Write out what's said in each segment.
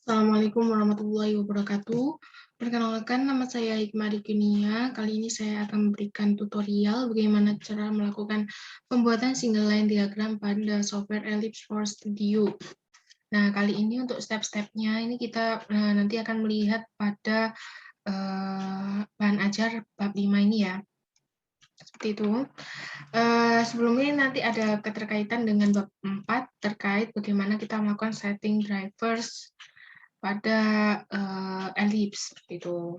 Assalamualaikum warahmatullahi wabarakatuh. Perkenalkan, nama saya Hikmah Dikinia. Kali ini saya akan memberikan tutorial bagaimana cara melakukan pembuatan single line diagram pada software Ellipse for Studio. Nah, kali ini untuk step-stepnya ini kita nanti akan melihat pada bahan ajar bab 5 ini ya. Seperti itu. Sebelum ini nanti ada keterkaitan dengan bab 4 terkait bagaimana kita melakukan setting drivers pada Ellipse gitu.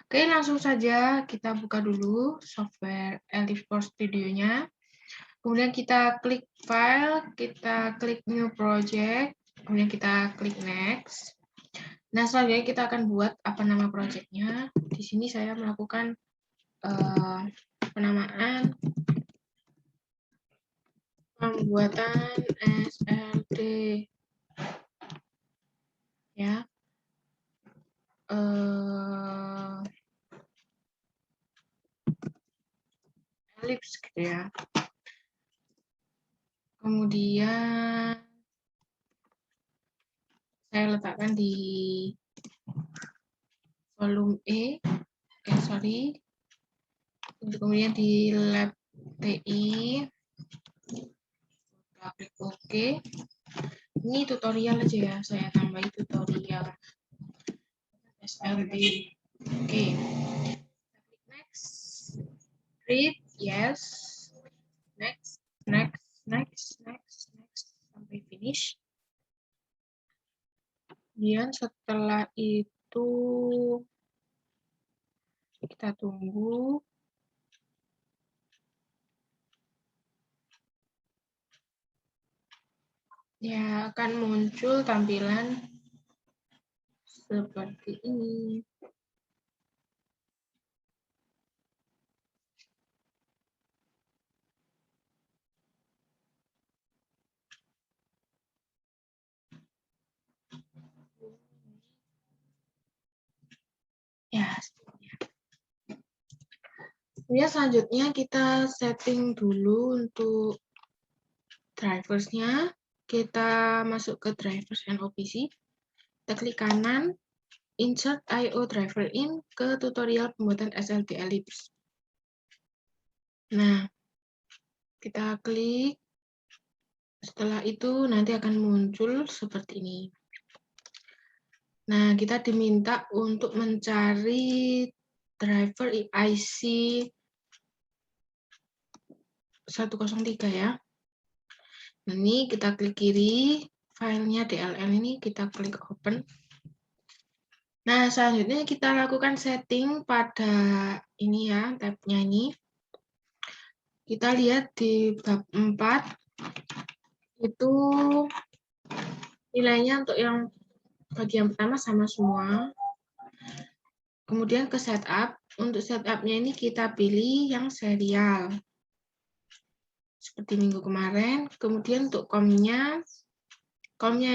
Oke, langsung saja kita buka dulu software Ellipse for Studio-nya. Kemudian kita klik file, kita klik new project, kemudian kita klik next. Nah, selanjutnya kita akan buat apa nama projectnya. Di sini saya melakukan penamaan pembuatan SLD ya. Ellipse gitu ya. Kemudian saya letakkan di volume E, kemudian di lab TI, klik OK. Ini tutorial aja ya, saya tambahin tutorial SLD. Oke, klik next, read, yes, next, sampai finish. Kemudian setelah itu kita tunggu. Ya, akan muncul tampilan seperti ini. Ya, kemudian selanjutnya kita setting dulu untuk driversnya. Kita masuk ke drivers and OPC. Kita klik kanan, insert IO driver in ke tutorial pembuatan SLD Ellipse. Nah, kita klik. Setelah itu nanti akan muncul seperti ini. Nah, kita diminta untuk mencari driver IC 103 ya. Ini kita klik kiri, filenya DLL ini kita klik open. Nah, selanjutnya kita lakukan setting pada ini ya, tabnya ini. Kita lihat di bab 4, itu nilainya untuk yang bagian pertama sama semua. Kemudian ke setup, untuk setupnya ini kita pilih yang serial. Seperti minggu kemarin. Kemudian untuk komnya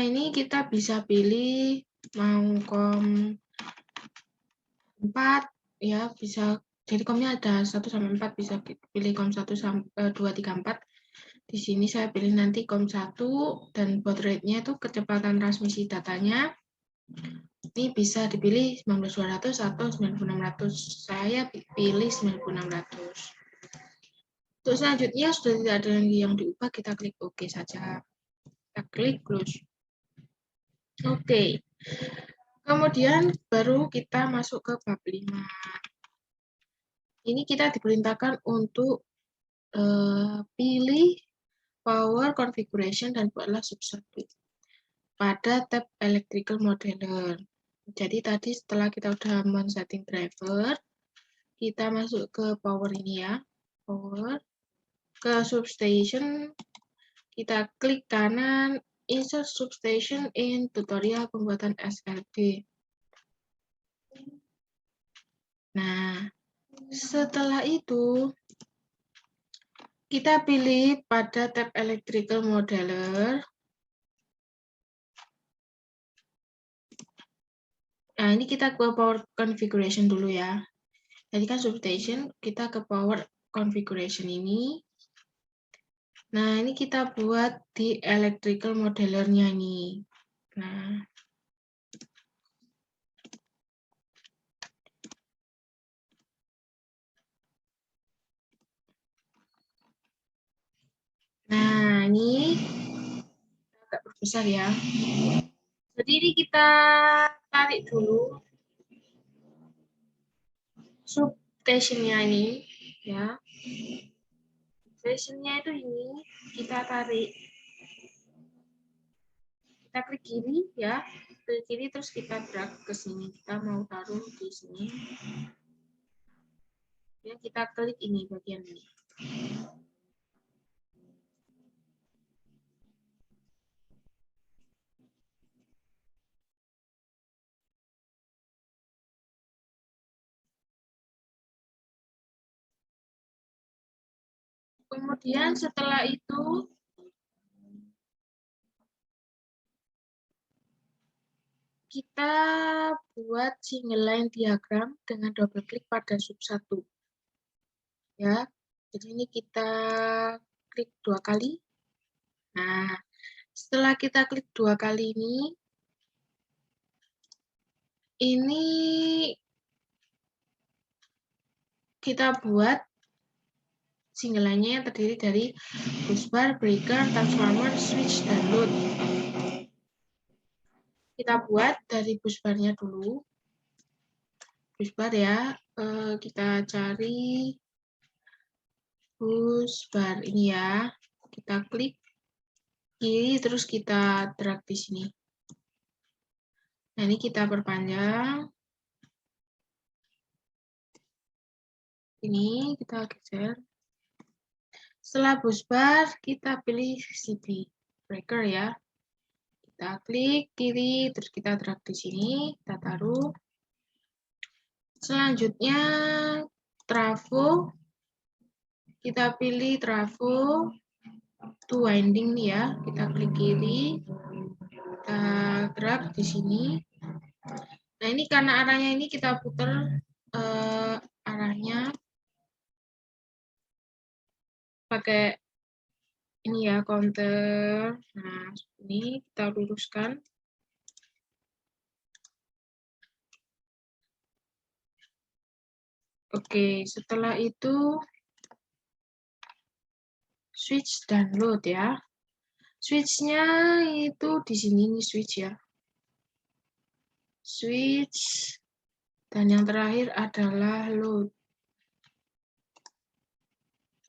ini kita bisa pilih mau kom 4 ya, bisa. Jadi komnya ada 1 sampai 4, bisa pilih kom 1 sampai 2 3 4. Di sini saya pilih nanti kom 1 dan baud rate-nya itu kecepatan transmisi datanya. Ini bisa dipilih 19200 atau 9600. Saya pilih 9600. Untuk selanjutnya sudah tidak ada lagi yang diubah, kita klik OK saja. Kita klik close. Oke. Kemudian baru kita masuk ke bab 5. Ini kita diperintahkan untuk pilih power configuration dan buatlah subcircuit pada tab electrical modeler. Jadi tadi setelah kita sudah men-setting driver, kita masuk ke power ini ya. Power. Ke substation, kita klik kanan, insert substation in tutorial pembuatan SLD. Nah, setelah itu, kita pilih pada tab electrical modeler. Nah, ini kita ke power configuration dulu ya. Jadi kan substation, kita ke power configuration ini. Nah, ini kita buat di electrical modelernya nih. Nah, ini agak berbesar ya. Jadi ini kita tarik dulu subtensionnya ini ya. Tensionnya itu ini kita tarik. Kita klik kiri ya. Klik kiri terus kita drag ke sini. Kita mau taruh di sini. Ya, kita klik ini bagian ini. Kemudian setelah itu kita buat single line diagram dengan double klik pada sub 1. Ya. Jadi ini kita klik 2 kali. Nah, setelah kita klik 2 kali ini kita buat single line-nya yang terdiri dari busbar, breaker, transformer, switch, dan load. Kita buat dari busbarnya dulu. Busbar ya, kita cari busbar ini ya. Kita klik kiri terus kita drag di sini. Nah, ini kita perpanjang. Ini kita geser. Setelah busbar, kita pilih CB breaker ya. Kita klik kiri, terus kita drag di sini, kita taruh. Selanjutnya, trafo. Kita pilih trafo two winding nih ya. Kita klik kiri, kita drag di sini. Nah, ini karena arahnya ini kita putar arahnya pakai ini ya, counter. Nah, ini kita luruskan. Oke, setelah itu switch dan load ya. Switch-nya itu di sini nih switch ya. Switch dan yang terakhir adalah load.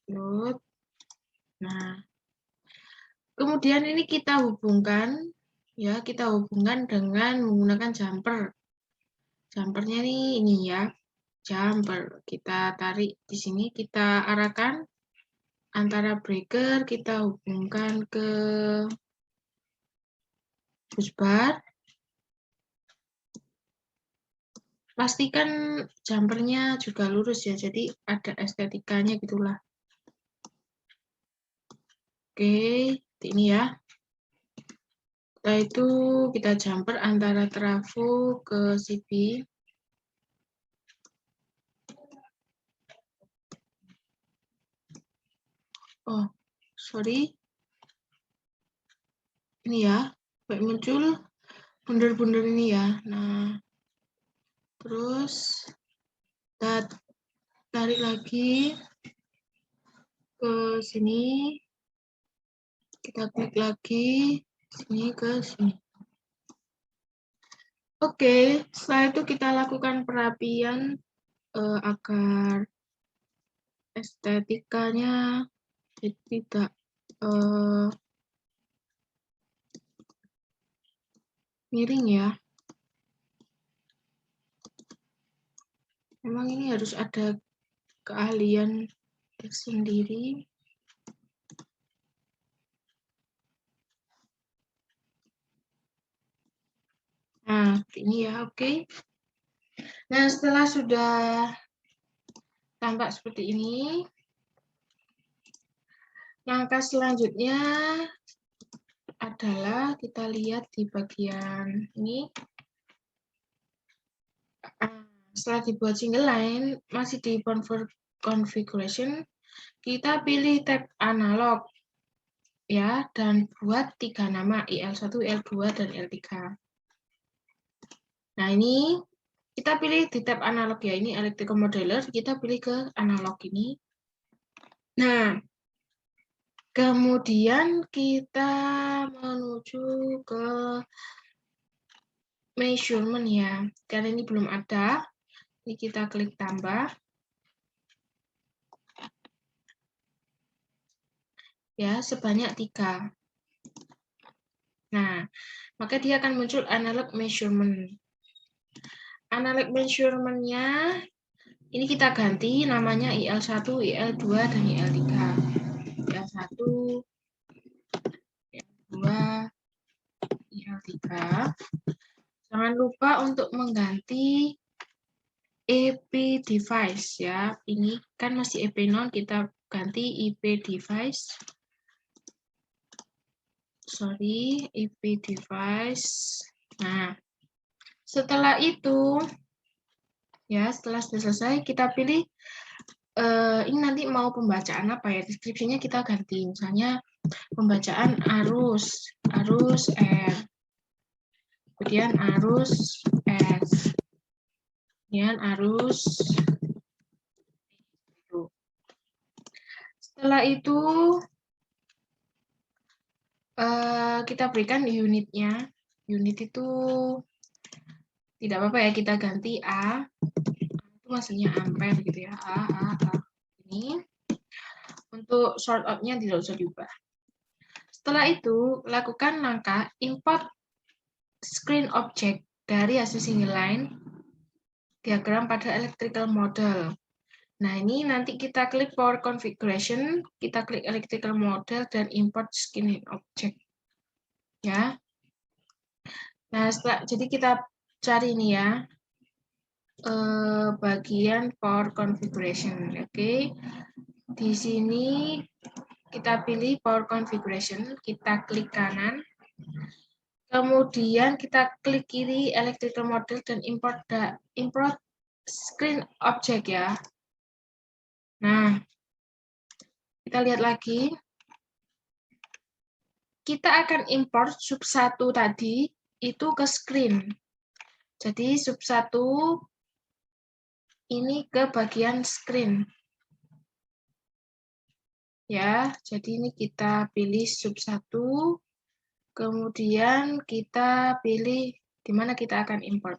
Load. Nah, kemudian ini kita hubungkan ya, kita hubungkan dengan menggunakan jumper. Jumpernya ini ya, jumper. Kita tarik di sini, kita arahkan antara breaker, kita hubungkan ke busbar. Pastikan jumpernya juga lurus ya, jadi ada estetikanya gitulah. Oke, ini ya. Setelah itu kita jumper antara trafo ke CB. Oh, sorry. Ini ya, kayak muncul bunder-bunder ini ya. Nah, terus kita tarik lagi ke sini. Kita klik lagi sini ke sini. Oke, setelah itu kita lakukan perapian agar estetikanya tidak miring ya. Memang ini harus ada keahlian tersendiri. Nah, ini ya, oke. Nah, setelah sudah tampak seperti ini, langkah selanjutnya adalah kita lihat di bagian ini. Setelah dibuat single line, masih di convert configuration, kita pilih tab analog ya, dan buat 3 nama, IL1, IL2, dan L3. Nah, ini kita pilih di tab analog ya, ini electrical modeler, kita pilih ke analog ini. Nah, Kemudian kita menuju ke measurement ya. Karena ini belum ada, ini kita klik tambah. Ya, sebanyak 3. Nah, maka dia akan muncul analog measurement. Analog measurement-nya ini kita ganti namanya IL1, IL2, dan IL3. IL1, IL2, IL3. Jangan lupa untuk mengganti EP device ya. Ini kan masih EP non, kita ganti IP device. Sorry, EP device. Nah, setelah itu ya, setelah selesai kita pilih ini nanti mau pembacaan apa ya? Deskripsinya kita ganti. Misalnya pembacaan arus R, kemudian arus S, kemudian arus. Setelah itu kita berikan unitnya. Unit itu tidak apa-apa ya, kita ganti A. Itu maksudnya ampere gitu ya. A. Ini. Untuk short out-nya tidak usah diubah. Setelah itu, lakukan langkah import screen object dari hasil single line diagram pada electrical model. Nah, ini nanti kita klik Power Configuration, kita klik Electrical Model, dan Import Screen Object. Ya. Nah, jadi kita cari ini ya, bagian Power Configuration. Oke. Di sini kita pilih Power Configuration, kita klik kanan. Kemudian kita klik kiri Electrical Model dan Import Screen Object ya. Nah, kita lihat lagi. Kita akan import sub 1 tadi itu ke screen. Jadi sub 1 ini ke bagian screen. Ya, jadi ini kita pilih sub 1. Kemudian kita pilih di mana kita akan import.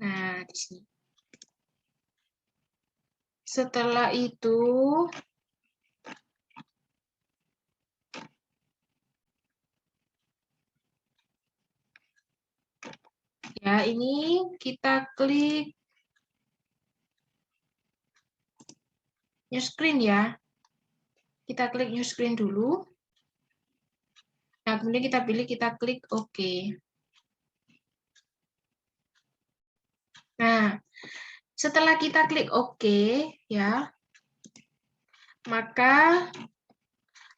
Nah, di sini. Setelah itu ya, ini kita klik new screen ya. Kita klik new screen dulu. Nah, kemudian kita pilih, kita klik OK. Nah, setelah kita klik OK ya, maka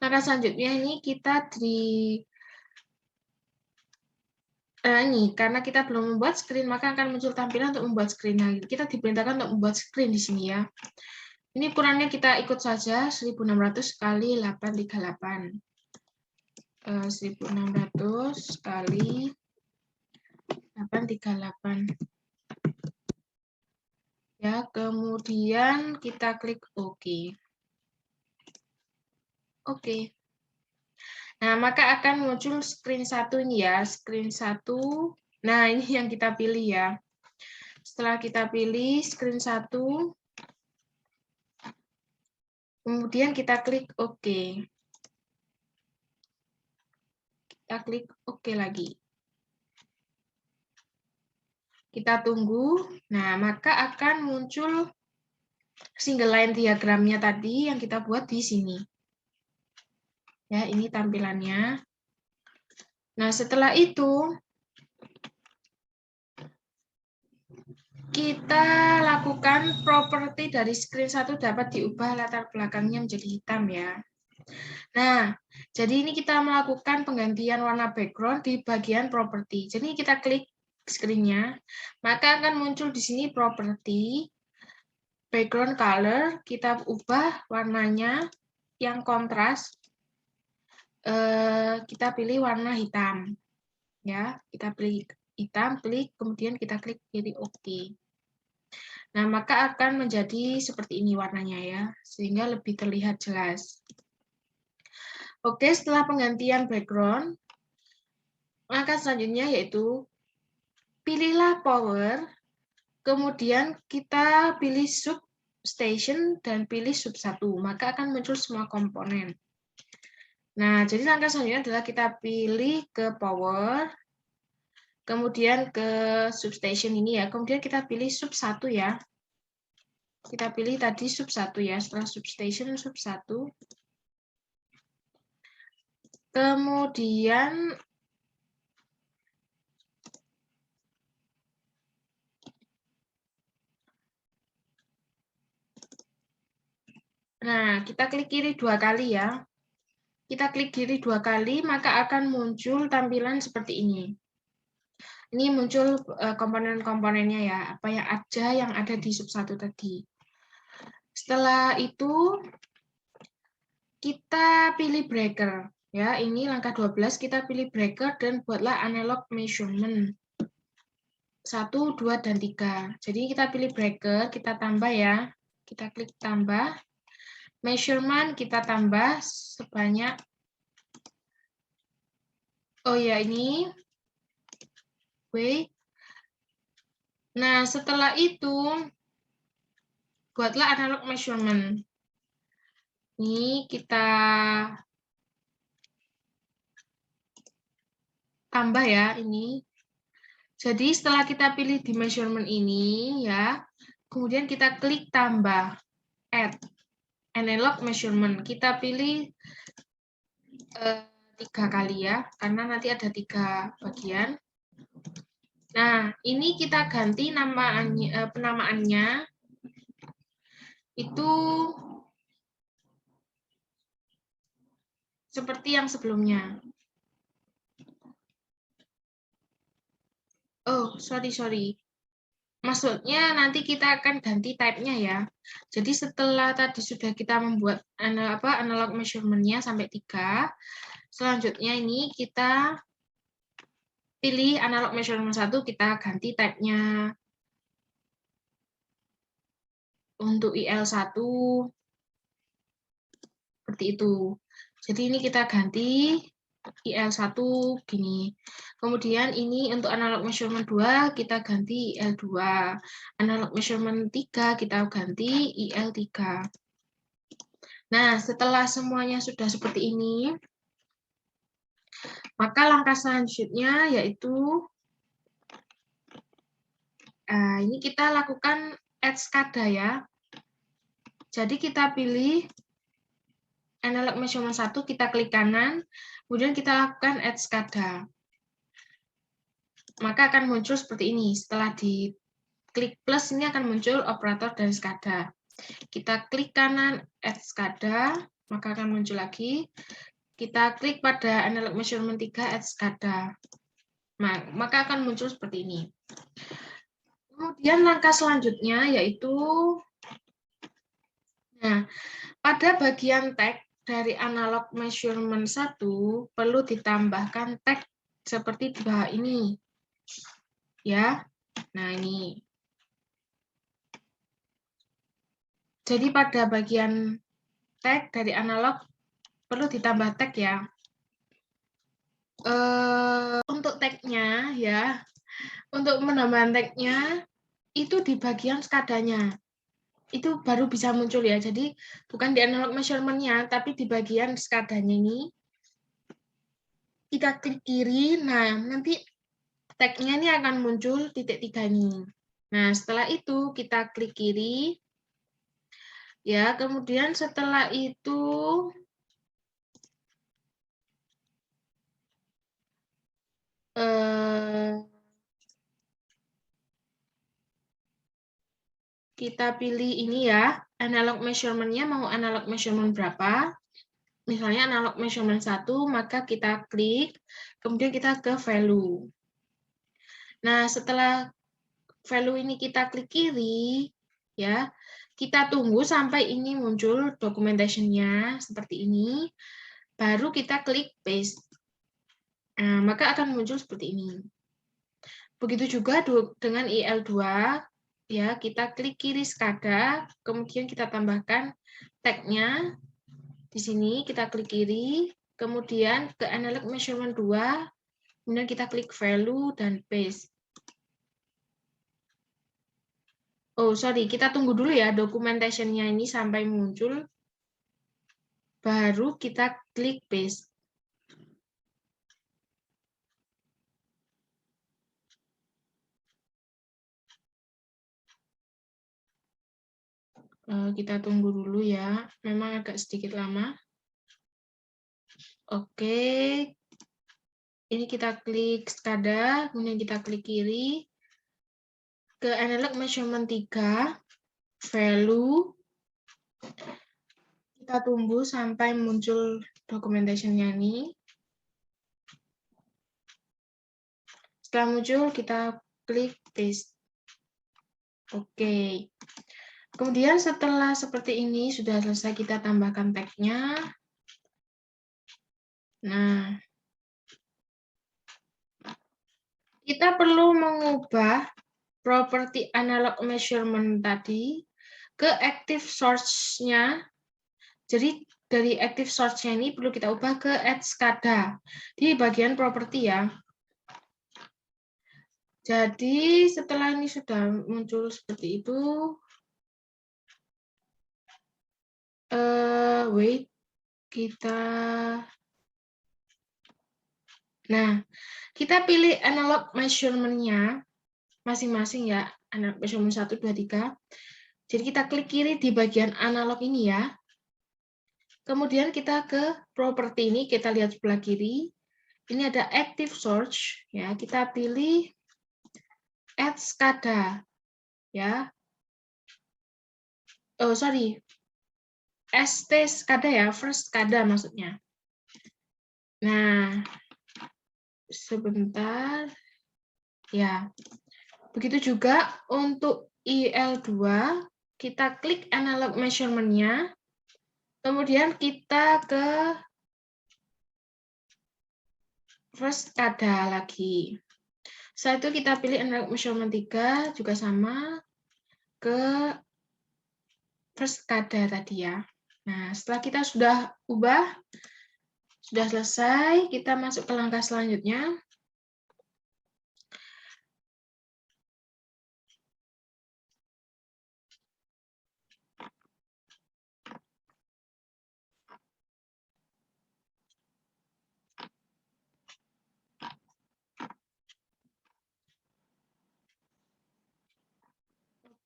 langkah selanjutnya ini kita ini karena kita belum membuat screen, maka akan muncul tampilan untuk membuat screen. Nah, kita diperintahkan untuk membuat screen di sini ya. Ini ukurannya kita ikut saja 1600 kali 838. 1600 kali 838. Ya, kemudian kita klik OK. Oke. Nah, maka akan muncul screen 1 ini ya, screen 1. Nah, ini yang kita pilih ya. Setelah kita pilih screen 1, kemudian kita klik OK. Kita klik OK lagi. Kita tunggu. Nah, maka akan muncul single line diagramnya tadi yang kita buat di sini. Ya, ini tampilannya. Nah, setelah itu kita lakukan properti dari screen 1 dapat diubah latar belakangnya menjadi hitam ya. Nah, jadi ini kita melakukan penggantian warna background di bagian properti. Jadi kita klik screen-nya, maka akan muncul di sini properti background color, kita ubah warnanya yang kontras. Kita pilih warna hitam. Ya, kita pilih hitam, klik, kemudian kita klik kiri OK. Nah, maka akan menjadi seperti ini warnanya ya, sehingga lebih terlihat jelas. Oke, setelah penggantian background, langkah selanjutnya yaitu pilihlah power, kemudian kita pilih substation dan pilih sub 1, maka akan muncul semua komponen. Nah, jadi langkah selanjutnya adalah kita pilih ke power, kemudian ke substation ini ya, kemudian kita pilih sub 1 ya. Kita pilih tadi sub 1 ya, setelah substation sub 1. Kemudian nah, kita klik kiri 2 kali ya. Kita klik kiri 2 kali, maka akan muncul tampilan seperti ini. Ini muncul komponen-komponennya ya, apa yang ada di sub 1 tadi. Setelah itu kita pilih breaker ya. Ini langkah 12, kita pilih breaker dan buatlah analog measurement 1, 2 dan 3. Jadi kita pilih breaker, kita tambah ya. Kita klik tambah. Measurement kita tambah sebanyak ini wait. Nah, setelah itu buatlah analog measurement. Ini kita tambah ya ini. Jadi setelah kita pilih di measurement ini ya, kemudian kita klik tambah add analog measurement. Kita pilih 3 kali ya, karena nanti ada 3 bagian. Nah, ini kita ganti penamaannya itu seperti yang sebelumnya. Oh, sorry. Maksudnya nanti kita akan ganti type-nya ya. Jadi setelah tadi sudah kita membuat analog measurement-nya sampai 3, selanjutnya ini kita pilih analog measurement 1, kita ganti type-nya untuk IL1 seperti itu. Jadi ini kita ganti IL1 gini. Kemudian ini untuk analog measurement 2 kita ganti IL2. Analog measurement 3 kita ganti IL3. Nah, setelah semuanya sudah seperti ini, maka langkah selanjutnya yaitu ini kita lakukan add SCADA ya. Jadi kita pilih analog measurement 1, kita klik kanan, kemudian kita lakukan add SCADA. Maka akan muncul seperti ini. Setelah diklik plus, ini akan muncul operator dan SCADA. Kita klik kanan add SCADA, maka akan muncul lagi. Kita klik pada analog measurement 3 add SCADA. Maka akan muncul seperti ini. Kemudian langkah selanjutnya yaitu pada bagian tag dari analog measurement 1 perlu ditambahkan tag seperti di bawah ini. Ya. Nah, ini. Jadi pada bagian tag dari analog perlu ditambah tag ya. Untuk tagnya ya, untuk menambah tagnya itu di bagian SCADA-nya. Itu baru bisa muncul ya. Jadi bukan di analog measurement-nya, tapi di bagian SCADA-nya ini. Kita klik kiri, nah nanti tag-nya ini akan muncul titik 3 ini. Nah, setelah itu kita klik kiri. Ya, kemudian setelah itu kita pilih ini ya, analog measurement-nya mau analog measurement berapa. Misalnya analog measurement 1, maka kita klik, kemudian kita ke value. Nah, setelah value ini kita klik kiri, ya, kita tunggu sampai ini muncul documentation-nya seperti ini, baru kita klik paste. Nah, maka akan muncul seperti ini. Begitu juga dengan IL2, ya, kita klik kiri SCADA, kemudian kita tambahkan tag-nya. Di sini kita klik kiri, kemudian ke analog measurement 2, kemudian kita klik value dan paste. Oh, sorry, kita tunggu dulu ya documentation-nya ini sampai muncul, baru kita klik paste. Kita tunggu dulu ya, memang agak sedikit lama. Oke, ini kita klik SCADA, kemudian kita klik kiri, ke analog measurement 3, value, kita tunggu sampai muncul documentation-nya ini. Setelah muncul, kita klik paste. Oke. Kemudian setelah seperti ini, sudah selesai kita tambahkan tag-nya. Nah, kita perlu mengubah properti analog measurement tadi ke active source-nya. Jadi dari active source-nya ini perlu kita ubah ke add SCADA di bagian properti ya. Jadi setelah ini sudah muncul seperti itu, wait, kita pilih analog measurement-nya masing-masing ya, analog measurement 1, 2, 3. Jadi kita klik kiri di bagian analog ini ya. Kemudian kita ke properti ini, kita lihat sebelah kiri. Ini ada active source ya, kita pilih add SCADA ya. Oh, sorry. ST SCADA ya, first SCADA maksudnya. Nah, sebentar. Ya. Begitu juga untuk IL2, kita klik analog measurement-nya. Kemudian kita ke first SCADA lagi. Setelah itu kita pilih analog measurement 3, juga sama ke first SCADA tadi ya. Nah, setelah kita sudah ubah, sudah selesai, kita masuk ke langkah selanjutnya.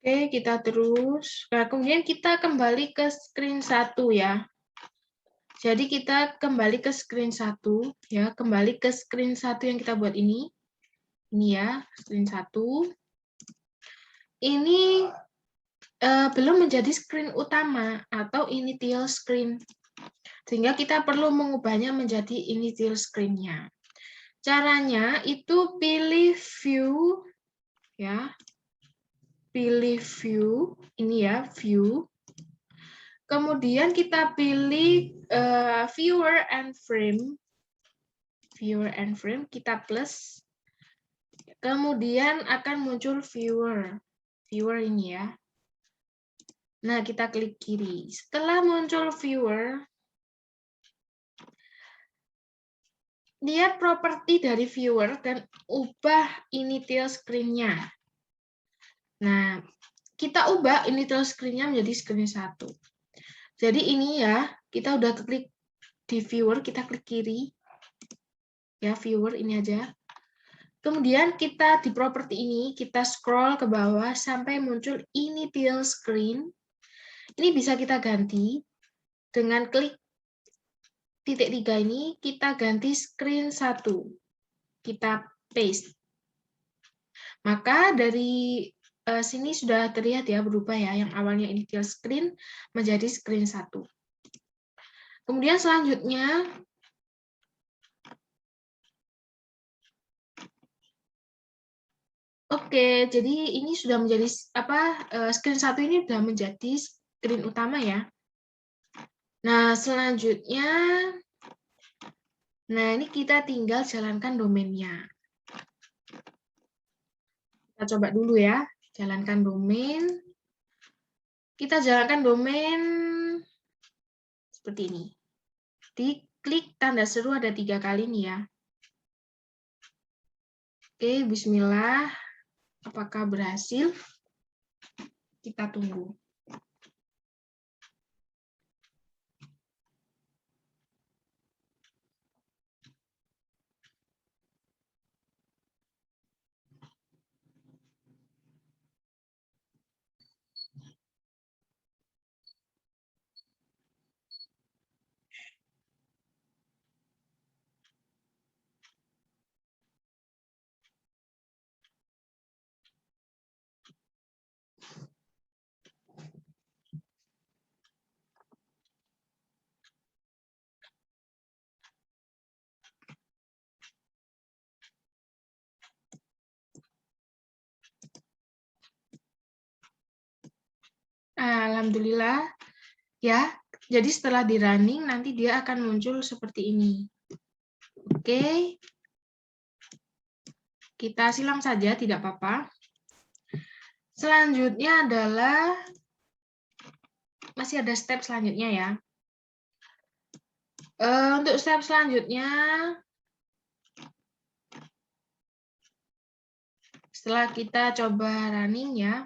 Oke, kita terus. Nah, kemudian kita kembali ke screen 1 ya. Jadi kita kembali ke screen 1 ya, kembali ke screen 1 yang kita buat ini. Ini ya, screen 1. Ini belum menjadi screen utama atau initial screen. Sehingga kita perlu mengubahnya menjadi initial screen-nya. Caranya itu pilih view ya. Pilih view, ini ya, view. Kemudian kita pilih viewer and frame. Viewer and frame, kita plus. Kemudian akan muncul viewer. Viewer ini ya. Nah, kita klik kiri. Setelah muncul viewer, lihat properti dari viewer dan ubah initial screen-nya. Nah, kita ubah initial screen-nya menjadi screen 1. Jadi ini ya, kita udah klik di viewer, kita klik kiri. Ya, viewer ini aja. Kemudian kita di properti ini, kita scroll ke bawah sampai muncul initial screen. Ini bisa kita ganti dengan klik titik 3 ini, kita ganti screen 1. Kita paste. Maka dari sini sudah terlihat ya berubah ya, yang awalnya initial screen menjadi screen 1. Kemudian selanjutnya oke, jadi ini sudah menjadi screen 1 ini sudah menjadi screen utama ya. Nah, selanjutnya ini kita tinggal jalankan domainnya. Kita coba dulu ya, jalankan domain. Kita jalankan domain seperti ini. Di klik tanda seru ada 3 kali nih ya. Oke, bismillah. Apakah berhasil? Kita tunggu. Alhamdulillah ya. Jadi setelah di running nanti dia akan muncul seperti ini. Oke. Kita silang saja tidak apa-apa. Selanjutnya adalah masih ada step selanjutnya ya. Untuk step selanjutnya setelah kita coba running ya.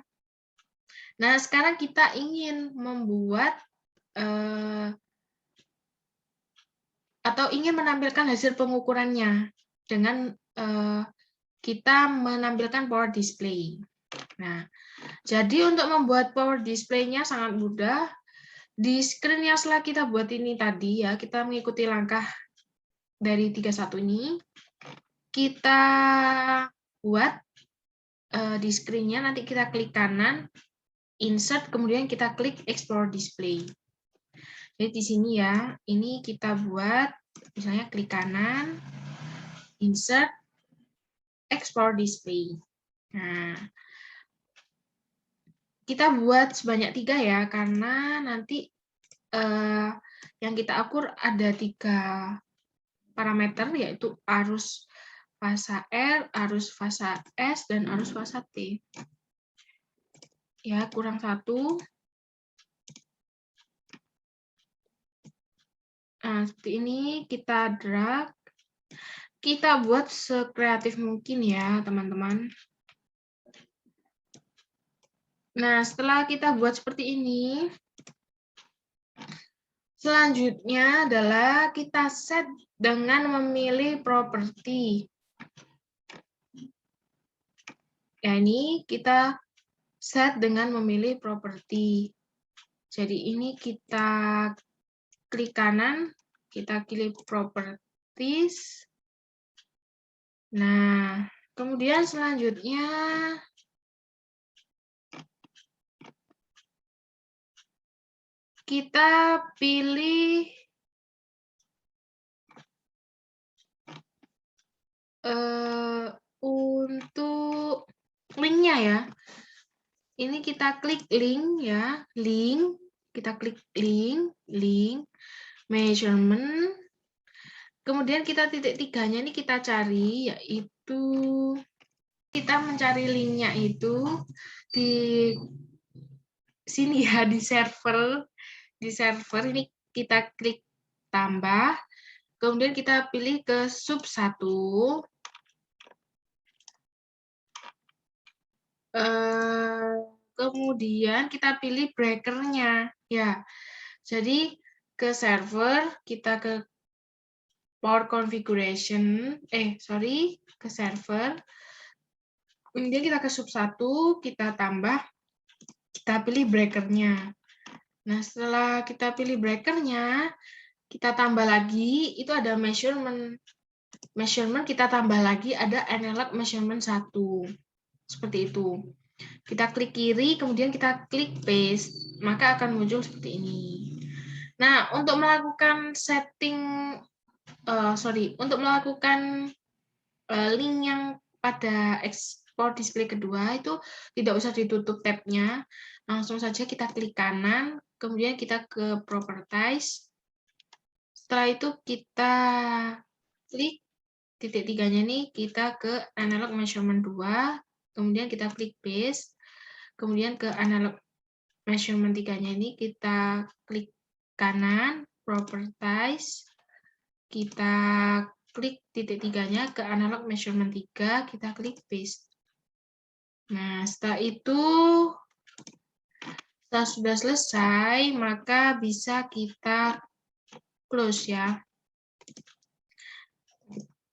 Nah, sekarang kita ingin membuat atau ingin menampilkan hasil pengukurannya dengan kita menampilkan power display. Nah, jadi untuk membuat power display-nya sangat mudah. Di screen yang setelah kita buat ini tadi ya, kita mengikuti langkah dari 31 ini. Kita buat di screen-nya, nanti kita klik kanan, insert, kemudian kita klik explore display. Jadi di sini ya, ini kita buat, misalnya klik kanan, insert, explore display. Nah, kita buat sebanyak 3 ya, karena nanti yang kita akur ada 3 parameter, yaitu arus fasa R, arus fasa S, dan arus fasa T. Ya, kurang 1. Nah, seperti ini kita drag. Kita buat sekreatif mungkin ya, teman-teman. Nah, setelah kita buat seperti ini, selanjutnya adalah kita set dengan memilih properti. Ya, ini kita set dengan memilih properti. Jadi ini kita klik kanan, kita klik properties. Nah, kemudian selanjutnya kita pilih untuk linknya ya. Ini kita klik link ya, link. Kita klik link, measurement. Kemudian kita titik 3-nya ini kita cari, yaitu kita mencari linknya itu di sini ya, di server. Di server ini kita klik tambah, kemudian kita pilih ke sub 1. Kemudian kita pilih breaker-nya ya. Jadi ke server, kita ke power configuration, ke server. Kemudian kita ke sub 1, kita tambah, kita pilih breaker-nya. Nah, setelah kita pilih breaker-nya, kita tambah lagi, itu ada measurement. Measurement kita tambah lagi, ada analog measurement 1. Seperti itu. Kita klik kiri, kemudian kita klik paste, maka akan muncul seperti ini. Nah, untuk melakukan setting, untuk melakukan link yang pada export display kedua itu tidak usah ditutup tab-nya, langsung saja kita klik kanan, kemudian kita ke properties. Setelah itu kita klik titik 3-nya nih, kita ke analog measurement 2, kemudian kita klik paste, kemudian ke analog measurement 3-nya ini kita klik kanan, properties, kita klik titik tiganya ke analog measurement 3, kita klik paste. Nah, setelah itu, setelah sudah selesai, maka bisa kita close ya.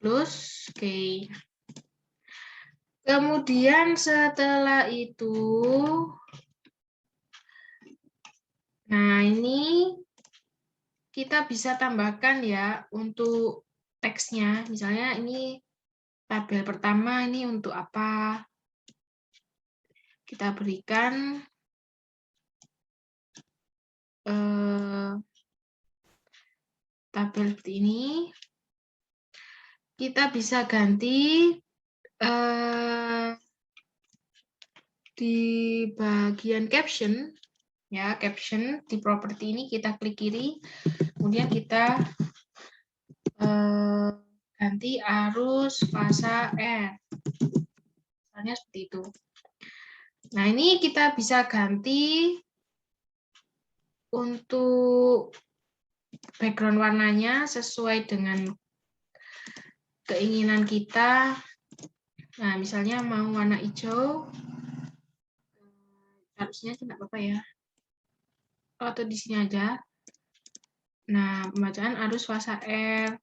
Close, oke. Kemudian setelah itu, nah ini kita bisa tambahkan ya untuk teksnya. Misalnya ini tabel pertama ini untuk apa? Kita berikan tabel seperti ini. Kita bisa ganti di bagian caption, ya caption di properti ini kita klik kiri, kemudian kita ganti arus fasa R, misalnya seperti itu. Nah ini kita bisa ganti untuk background warnanya sesuai dengan keinginan kita. Nah, misalnya mau warna hijau, harusnya tidak apa-apa ya. Atau di sini aja. Nah, pembacaan arus fasa R.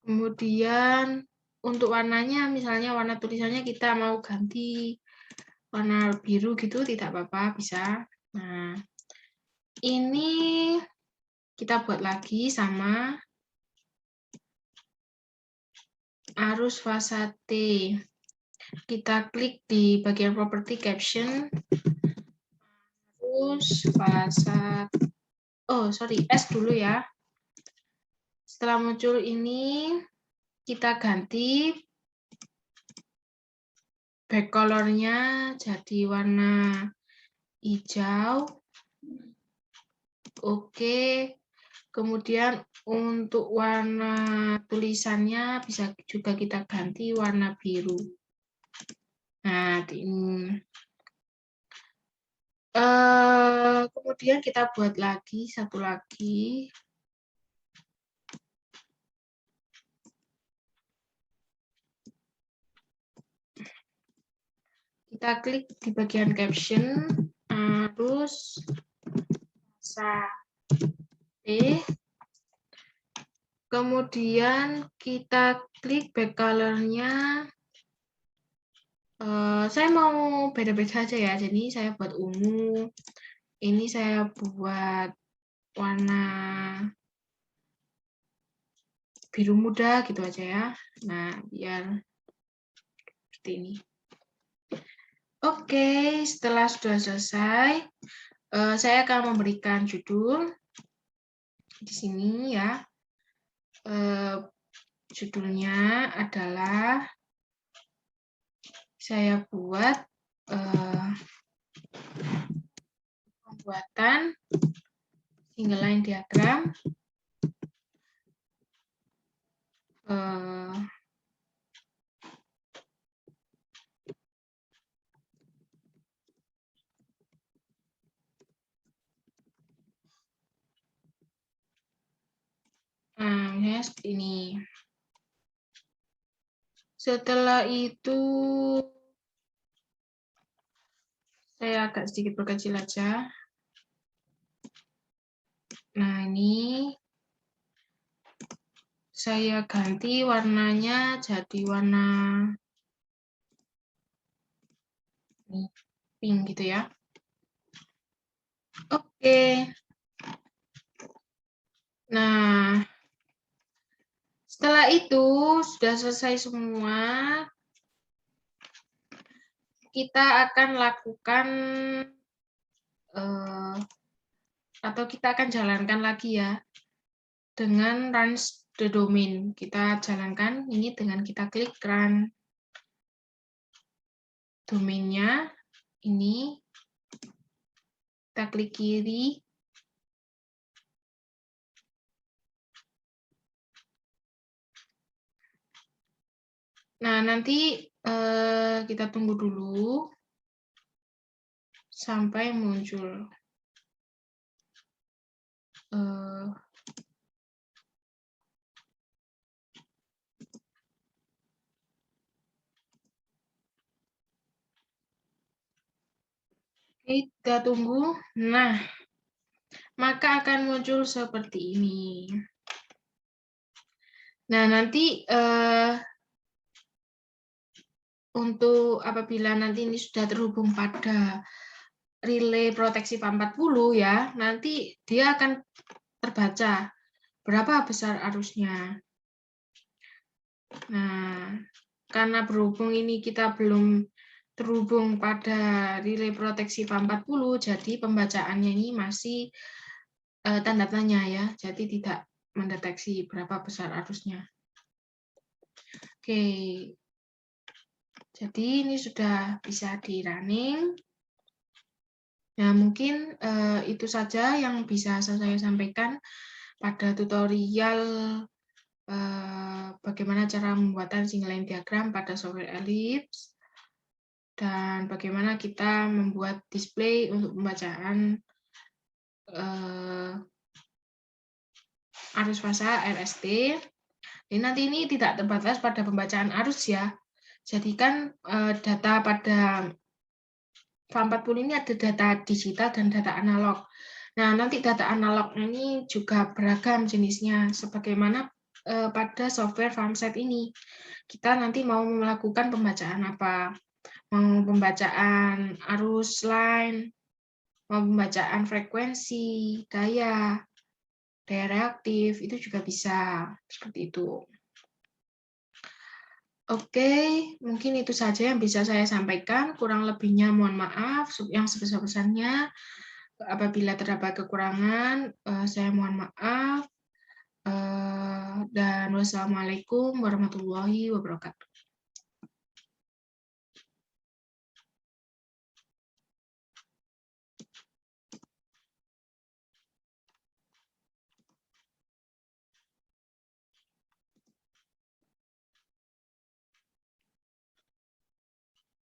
Kemudian untuk warnanya, misalnya warna tulisannya kita mau ganti warna biru gitu, tidak apa-apa, bisa. Nah, ini kita buat lagi sama arus fasa T. Kita klik di bagian properti caption, arus fasa, S dulu ya. Setelah muncul ini, kita ganti back color-nya jadi warna hijau. Oke. Kemudian untuk warna tulisannya bisa juga kita ganti warna biru. Nah, ini. Kemudian kita buat lagi satu lagi. Kita klik di bagian caption, arus fasa T. Kemudian kita klik back color-nya. Saya mau beda-beda aja ya, jadi saya buat ungu. Ini saya buat warna biru muda gitu aja ya. Nah, biar seperti ini. Oke, setelah sudah selesai, saya akan memberikan judul di sini ya. Judulnya adalah saya buat pembuatan single line diagram misalnya seperti ini. Setelah itu saya agak sedikit perkecil aja. Nah, ini saya ganti warnanya jadi warna pink gitu ya. Oke. Nah, setelah itu sudah selesai semua, kita akan lakukan atau kita akan jalankan lagi ya dengan run the domain. Kita jalankan ini dengan kita klik run domainnya ini, kita klik kiri. Nah, nanti kita tunggu dulu sampai muncul. Kita tunggu. Nah, maka akan muncul seperti ini. Nah, nanti untuk apabila nanti ini sudah terhubung pada relay proteksi PAM40 ya, nanti dia akan terbaca berapa besar arusnya. Nah, karena berhubung ini kita belum terhubung pada relay proteksi PAM40, jadi pembacaannya ini masih tanda tanya ya, jadi tidak mendeteksi berapa besar arusnya. Oke, jadi ini sudah bisa di-running. Nah, mungkin itu saja yang bisa saya sampaikan pada tutorial bagaimana cara pembuatan single line diagram pada software Ellipse dan bagaimana kita membuat display untuk pembacaan arus fasa RST. Jadi nanti ini tidak terbatas pada pembacaan arus ya. Jadi kan data pada PAM40 ini ada data digital dan data analog. Nah, nanti data analog ini juga beragam jenisnya, sebagaimana pada software FAMSET ini. Kita nanti mau melakukan pembacaan apa? Mau pembacaan arus line, mau pembacaan frekuensi, daya reaktif, itu juga bisa, seperti itu. Oke, mungkin itu saja yang bisa saya sampaikan. Kurang lebihnya mohon maaf, yang sebesar-besarnya. Apabila terdapat kekurangan, saya mohon maaf. Dan wassalamualaikum warahmatullahi wabarakatuh.